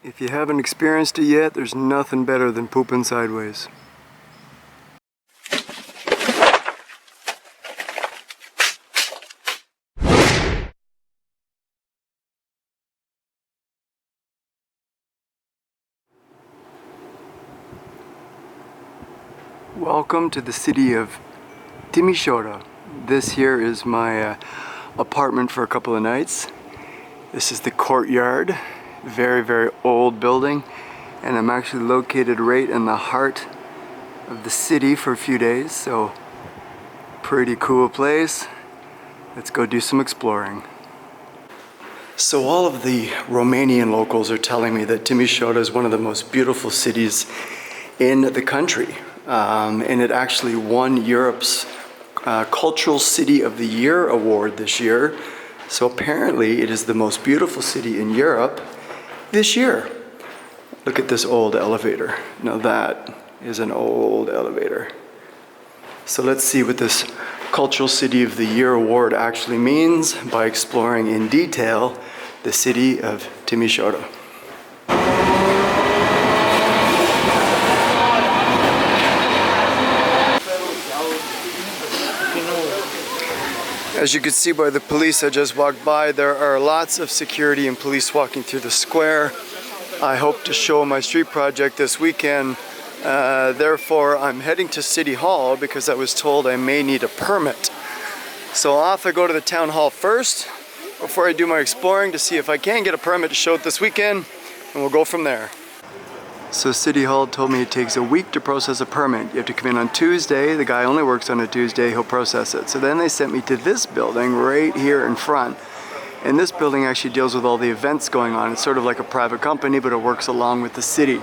If you haven't experienced it yet, there's nothing better than pooping sideways. Welcome to the city of Timisoara. This here is my apartment for a couple of nights. This is the courtyard, very, very old building, and I'm actually located right in the heart of the city for a few days, so pretty cool place. Let's go do some exploring. So all of the Romanian locals are telling me that Timisoara is one of the most beautiful cities in the country. And it actually won Europe's Cultural City of the Year award this year. So apparently it is the most beautiful city in Europe this year. Look at this old elevator. Now that is an old elevator. So let's see what this Cultural City of the Year award actually means by exploring in detail the city of Timisoara. As you can see by the police I just walked by, there are lots of security and police walking through the square. I hope to show my street project this weekend. Therefore, I'm heading to City Hall because I was told I may need a permit. So off I go to the town hall first before I do my exploring to see if I can get a permit to show it this weekend, and we'll go from there. So City Hall told me it takes a week to process a permit. You have to come in on Tuesday. The guy only works on a Tuesday. He'll process it. So then they sent me to this building right here in front. And this building actually deals with all the events going on. It's sort of like a private company, but it works along with the city.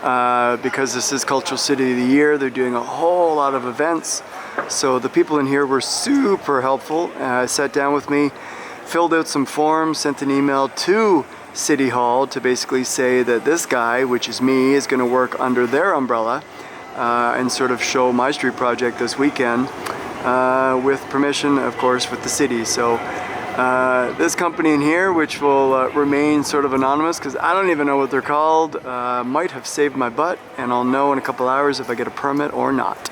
Because this is Cultural City of the Year, they're doing a whole lot of events. So the people in here were super helpful. Sat down with me, filled out some forms, sent an email to City Hall to basically say that this guy, which is me, is going to work under their umbrella and sort of show my street project this weekend with permission, of course, with the city. So this company in here, which will remain sort of anonymous because I don't even know what they're called, might have saved my butt, and I'll know in a couple hours if I get a permit or not.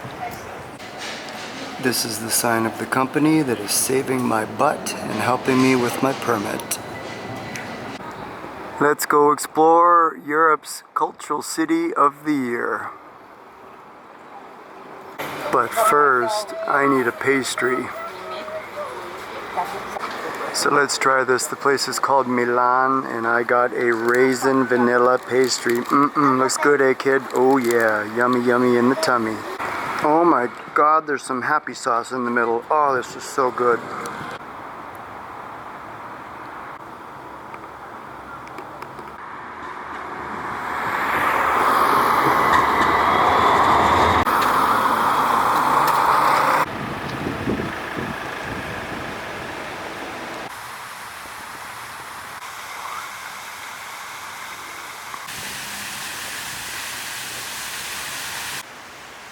This is the sign of the company that is saving my butt and helping me with my permit. Let's go explore Europe's Cultural City of the Year. But first, I need a pastry. So let's try this. The place is called Milan, and I got a raisin vanilla pastry. Looks good, eh, kid? Oh yeah, yummy, yummy in the tummy. Oh my God, there's some happy sauce in the middle. Oh, this is so good.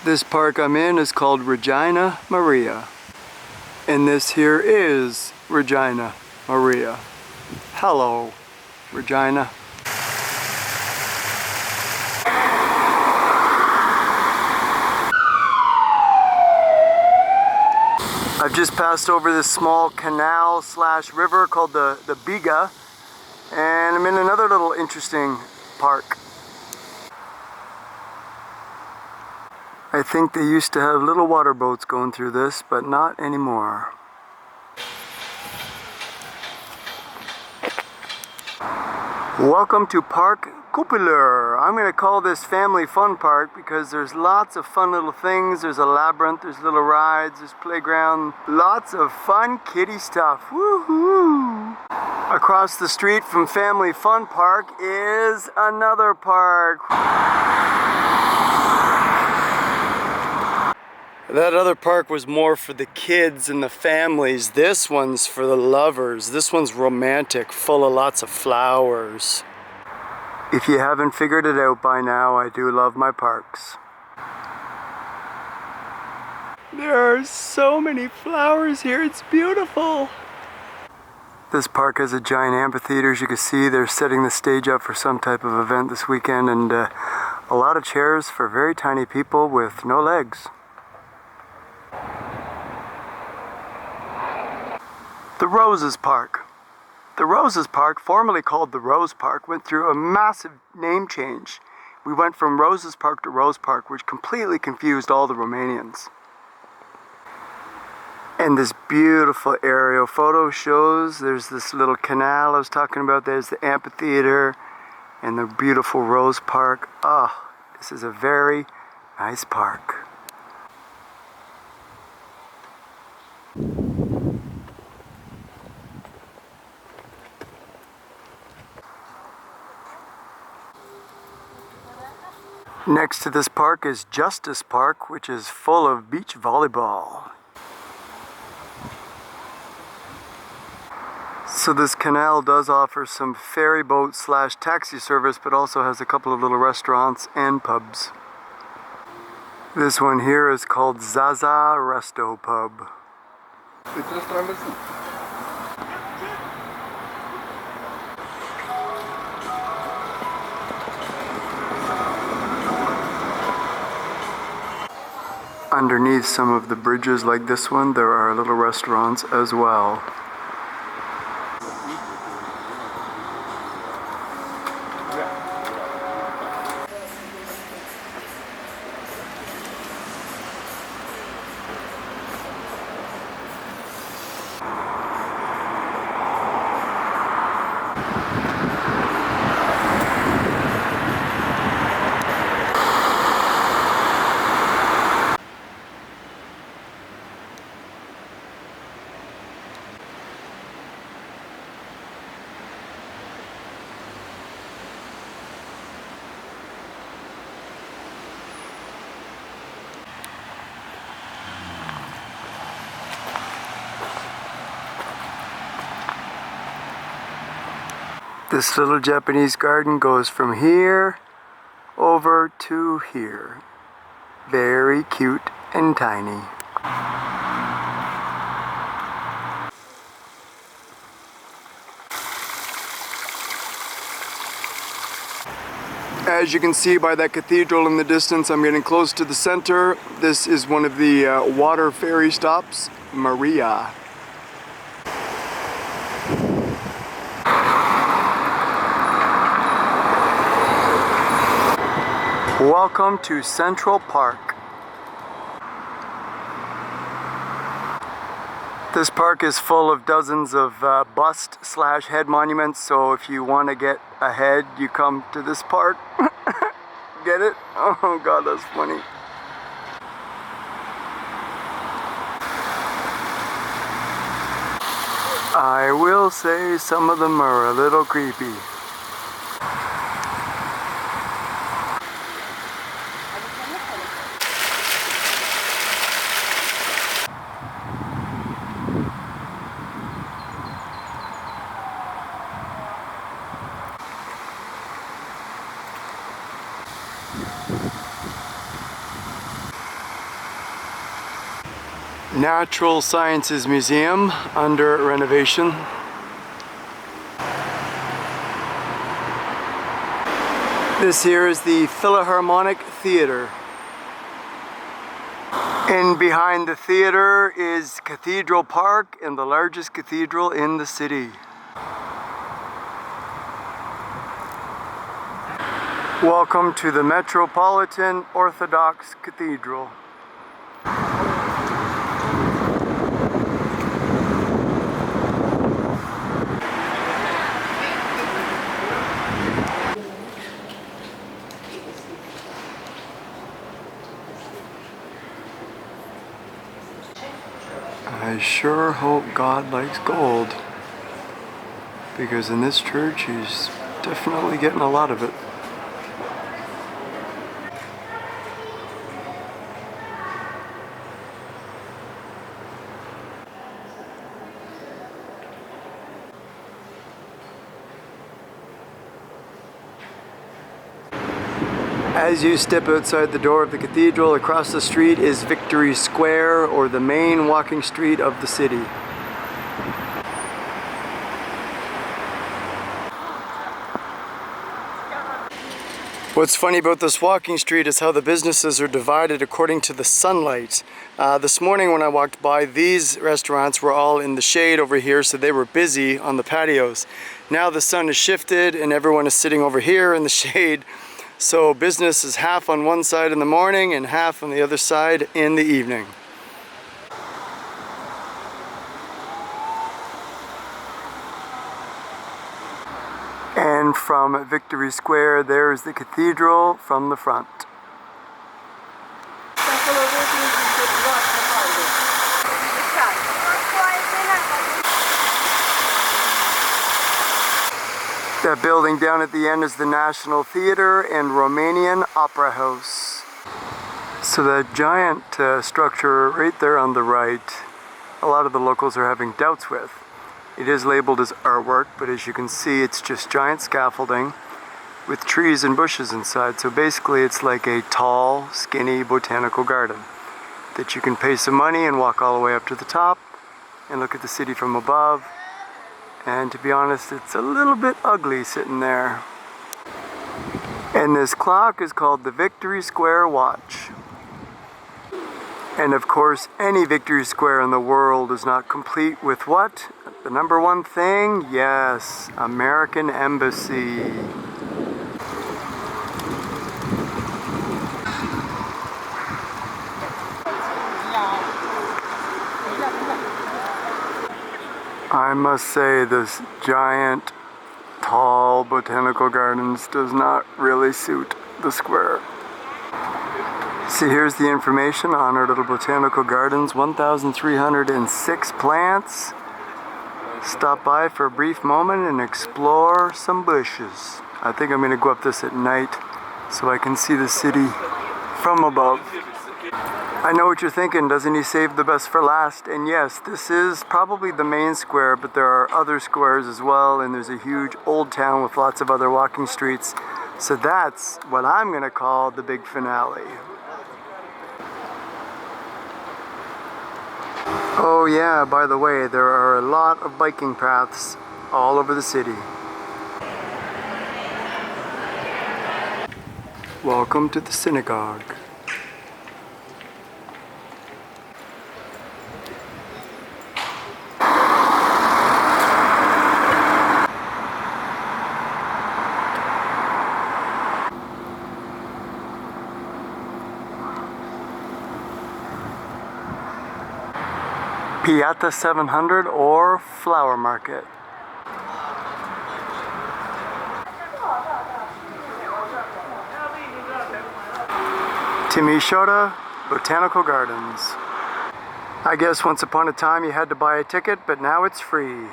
This park I'm in is called Regina Maria. And this here is Regina Maria. Hello, Regina. I've just passed over this small canal slash river called the Biga, and I'm in another little interesting park. I think they used to have little water boats going through this, but not anymore. Welcome to Park Copilor. I'm going to call this Family Fun Park because there's lots of fun little things. There's a labyrinth, there's little rides, there's playground, lots of fun kiddie stuff. Woohoo! Across the street from Family Fun Park is another park. That other park was more for the kids and the families. This one's for the lovers. This one's romantic, full of lots of flowers. If you haven't figured it out by now, I do love my parks. There are so many flowers here, it's beautiful. This park has a giant amphitheater. As you can see, they're setting the stage up for some type of event this weekend, and a lot of chairs for very tiny people with no legs. The Roses Park. The Roses Park, formerly called the Rose Park, went through a massive name change. We went from Roses Park to Rose Park, which completely confused all the Romanians. And this beautiful aerial photo shows there's this little canal I was talking about. There's the amphitheater and the beautiful Rose Park. Oh, this is a very nice park. Next to this park is Justice Park, which is full of beach volleyball. So this canal does offer some ferry boat / taxi service, but also has a couple of little restaurants and pubs. This one here is called Zaza Resto Pub. Underneath some of the bridges like this one, there are little restaurants as well. This little Japanese garden goes from here over to here. Very cute and tiny. As you can see by that cathedral in the distance, I'm getting close to the center. This is one of the water ferry stops, Maria. Welcome to Central Park. This park is full of dozens of bust / head monuments, so if you want to get a head, you come to this park. Get it? Oh god, that's funny. I will say some of them are a little creepy. Natural Sciences Museum under renovation. This here is the Philharmonic Theater. And behind the theater is Cathedral Park, and the largest cathedral in the city. Welcome to the Metropolitan Orthodox Cathedral. I sure hope God likes gold, because in this church he's definitely getting a lot of it. As you step outside the door of the cathedral, across the street is Victory Square, or the main walking street of the city. What's funny about this walking street is how the businesses are divided according to the sunlight. This morning when I walked by, these restaurants were all in the shade over here, so they were busy on the patios. Now the sun has shifted and everyone is sitting over here in the shade. So business is half on one side in the morning and half on the other side in the evening. And from Victory Square, there's the cathedral from the front. That building down at the end is the National Theatre and Romanian Opera House. So that giant structure right there on the right, a lot of the locals are having doubts with. It is labeled as artwork, but as you can see, it's just giant scaffolding with trees and bushes inside. So basically it's like a tall, skinny botanical garden that you can pay some money and walk all the way up to the top and look at the city from above. And to be honest, it's a little bit ugly sitting there. And this clock is called the Victory Square Watch. And of course, any Victory Square in the world is not complete with what? The number one thing? Yes, American Embassy. I must say this giant, tall botanical gardens does not really suit the square. See, here's the information on our little botanical gardens. 1,306 plants. Stop by for a brief moment and explore some bushes. I think I'm going to go up this at night so I can see the city from above. I know what you're thinking, doesn't he save the best for last? And yes, this is probably the main square, but there are other squares as well, and there's a huge old town with lots of other walking streets. So that's what I'm going to call the big finale. Oh yeah, by the way, there are a lot of biking paths all over the city. Welcome to the synagogue. Piazza 700 or Flower Market. Timisoara Botanical Gardens. I guess once upon a time you had to buy a ticket, but now it's free.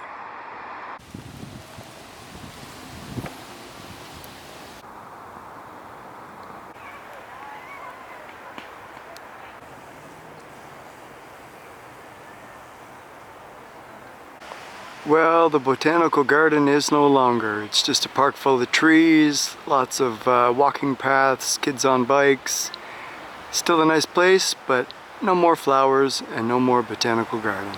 Well, the botanical garden is no longer. It's just a park full of trees, lots of walking paths, kids on bikes. Still a nice place, but no more flowers and no more botanical garden.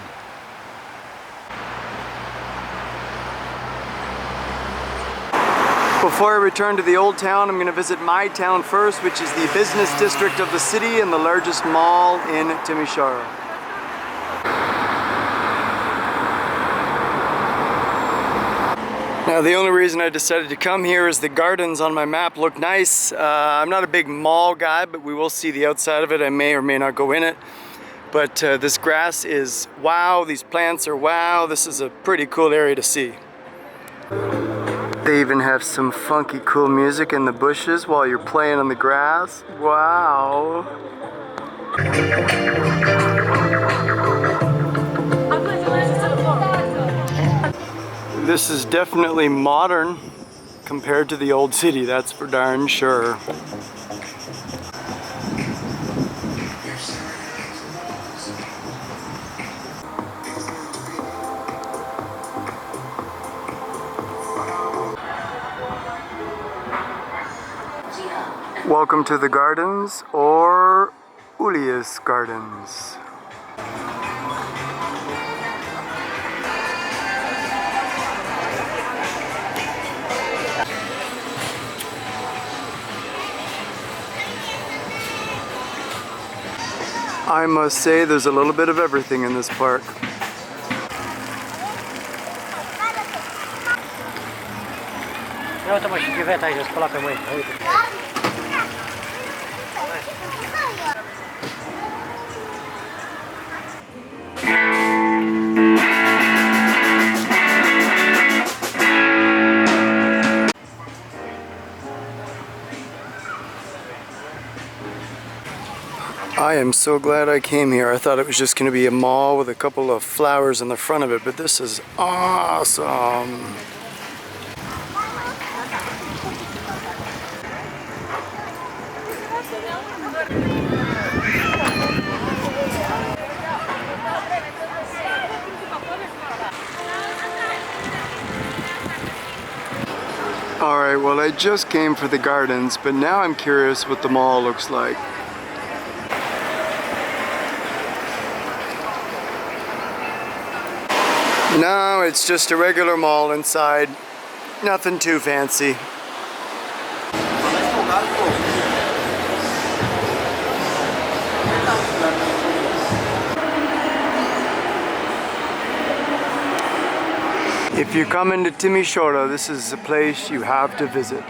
Before I return to the old town, I'm going to visit my town first, which is the business district of the city and the largest mall in Timisoara. Now the only reason I decided to come here is the gardens on my map look nice. I'm not a big mall guy, but we will see the outside of it. I may or may not go in it. But this grass is wow, these plants are wow. This is a pretty cool area to see. They even have some funky cool music in the bushes while you're playing on the grass. Wow. This is definitely modern compared to the old city, that's for darn sure. Welcome to the gardens, or Ulias Gardens. I must say there's a little bit of everything in this park. Uite mă, și chiveta aici, spăla pe mâini, uite. I am so glad I came here. I thought it was just going to be a mall with a couple of flowers in the front of it, but this is awesome. Alright, well I just came for the gardens, but now I'm curious what the mall looks like. No, it's just a regular mall inside. Nothing too fancy. If you're coming to Timisoara, this is a place you have to visit.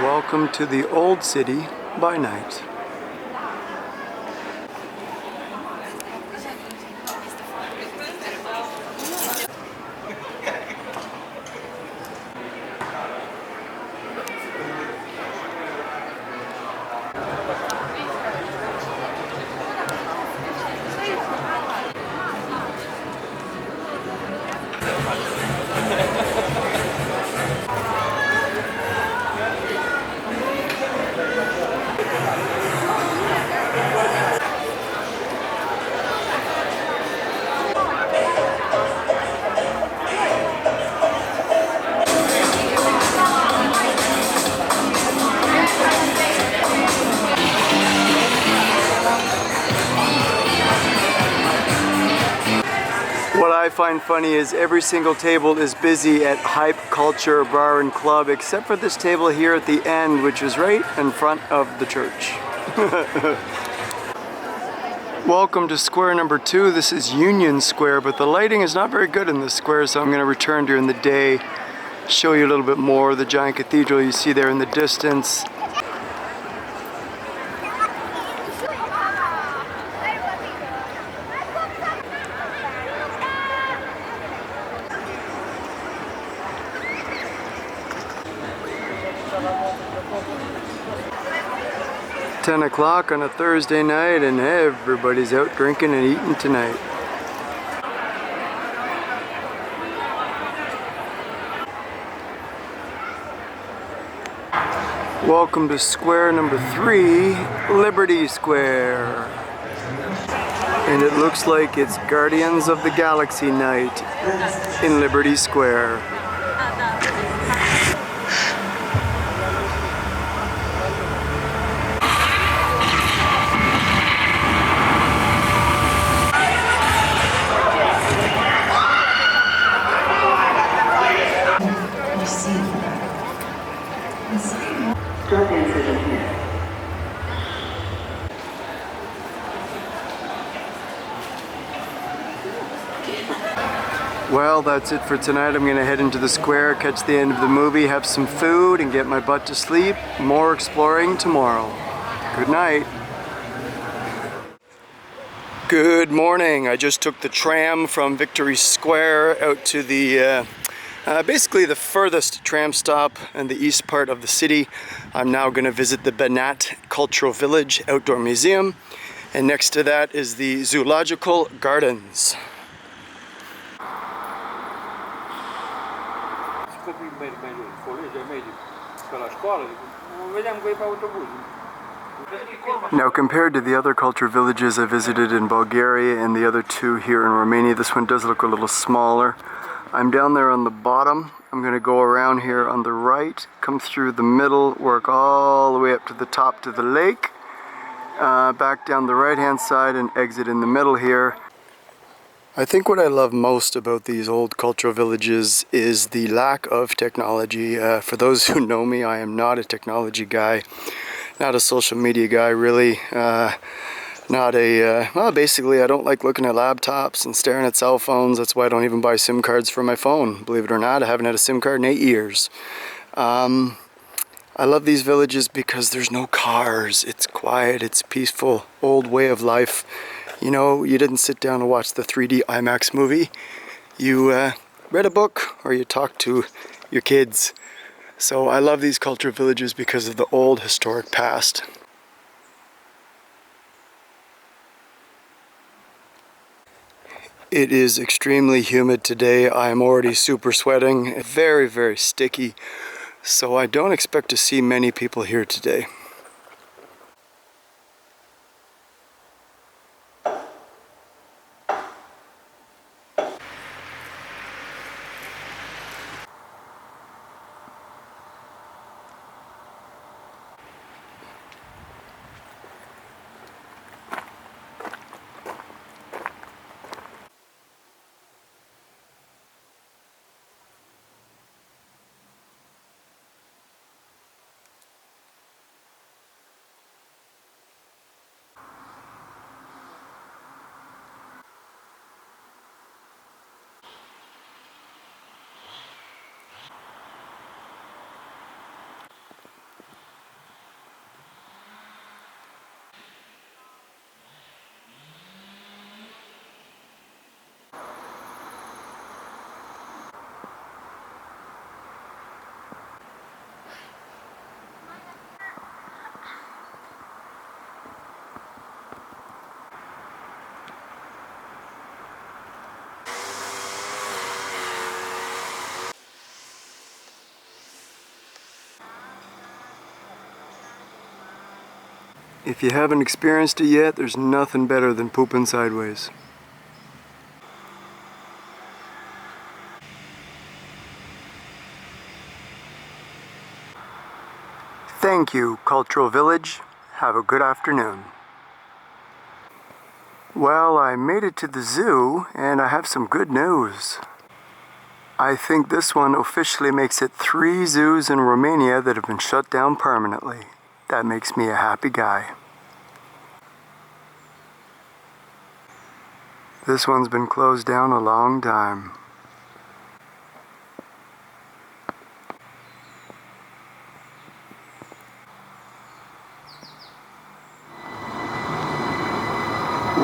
Welcome to the old city by night. What I find funny is every single table is busy at Hype Culture Bar and Club, except for this table here at the end, which is right in front of the church. Welcome to square number 2. This is Union Square, but the lighting is not very good in this square, so I'm going to return during the day, show you a little bit more. The giant cathedral you see there in the distance. 10 o'clock on a Thursday night and everybody's out drinking and eating tonight. Welcome to square number 3, Liberty Square. And it looks like it's Guardians of the Galaxy night in Liberty Square. Well, that's it for tonight. I'm gonna head into the square, catch the end of the movie, have some food, and get my butt to sleep. More exploring tomorrow. Good night. Good morning. I just took the tram from Victory Square out to the basically the furthest tram stop in the east part of the city. I'm now going to visit the Banat Cultural Village Outdoor Museum, and next to that is the Zoological Gardens. mergi colegi ai mei pe la școală, vedeam că e pe autobuz. Now, compared to the other culture villages I visited in Bulgaria and the other two here in Romania, this one does look a little smaller. I'm down there on the bottom. I'm going to go around here on the right, come through the middle, work all the way up to the top to the lake, back down the right-hand side and exit in the middle here. I think what I love most about these old cultural villages is the lack of technology. For those who know me, I am not a technology guy, not a social media guy really. Well, basically I don't like looking at laptops and staring at cell phones. That's why I don't even buy SIM cards for my phone. Believe it or not, I haven't had a SIM card in 8 years. I love these villages because there's no cars. It's quiet, it's peaceful, old way of life. You know, you didn't sit down and watch the 3D IMAX movie. You read a book or you talked to your kids. So I love these cultural villages because of the old historic past. It is extremely humid today. I am already super sweating, very, very sticky. So I don't expect to see many people here today. If you haven't experienced it yet, there's nothing better than pooping sideways. Thank you, Cultural Village. Have a good afternoon. Well, I made it to the zoo, and I have some good news. I think this one officially makes it 3 zoos in Romania that have been shut down permanently. That makes me a happy guy. This one's been closed down a long time.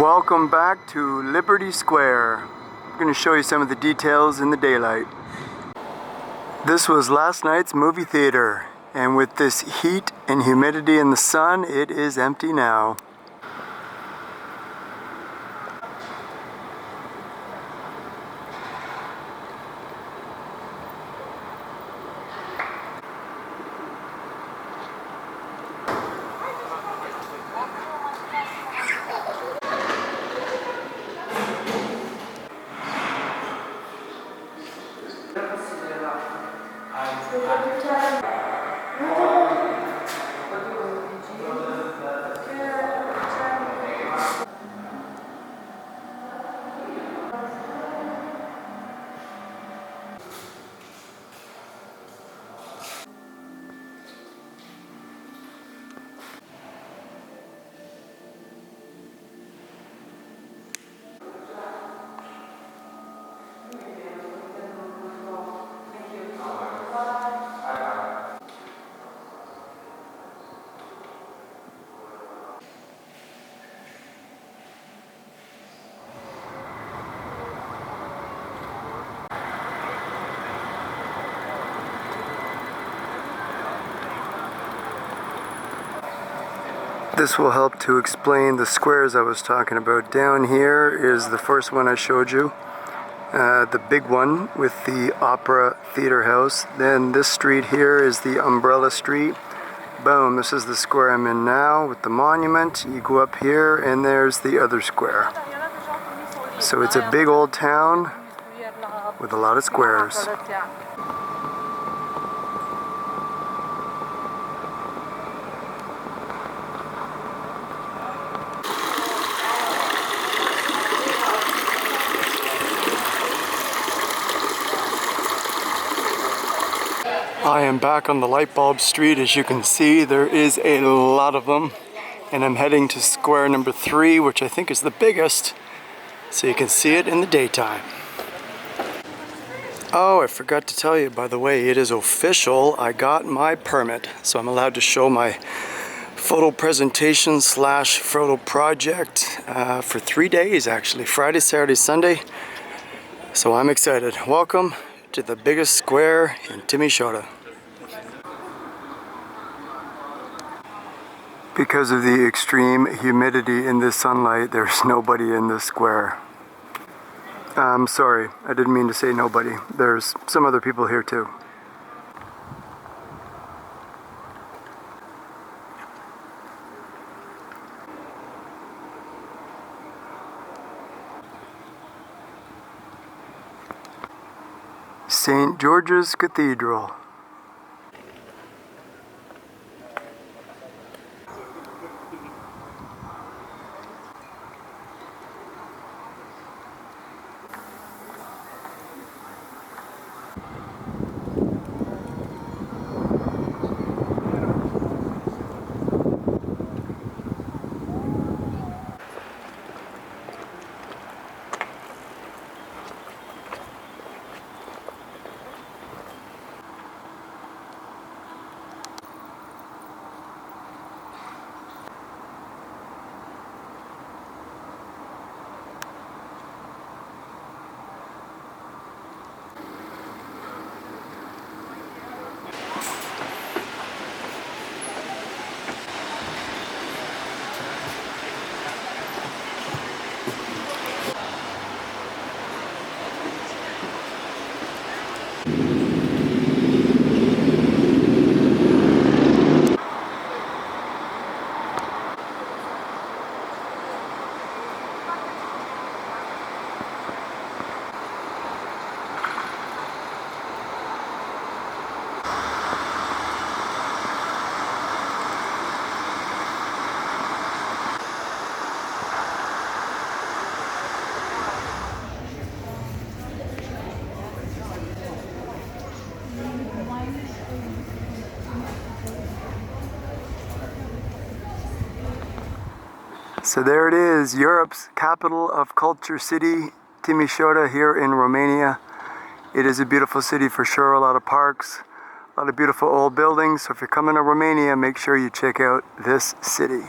Welcome back to Liberty Square. I'm going to show you some of the details in the daylight. This was last night's movie theater, and with this heat and humidity in the sun, it is empty now. This will help to explain the squares I was talking about. Down here is the first one I showed you, the big one with the Opera Theater House. Then this street here is the Umbrella Street. Boom, this is the square I'm in now with the monument. You go up here and there's the other square. So it's a big old town with a lot of squares. I am back on the light bulb street. As you can see, there is a lot of them. And I'm heading to square number 3, which I think is the biggest, so you can see it in the daytime. Oh, I forgot to tell you, by the way, it is official. I got my permit, so I'm allowed to show my photo presentation / photo project for 3 days, actually, Friday, Saturday, Sunday. So I'm excited. Welcome to the biggest square in Timisoara. Because of the extreme humidity in this sunlight, there's nobody in this square. I'm sorry, I didn't mean to say nobody. There's some other people here too. St. George's Cathedral. So there it is, Europe's capital of culture city, Timisoara here in Romania. It is a beautiful city for sure, a lot of parks, a lot of beautiful old buildings. So if you're coming to Romania, make sure you check out this city.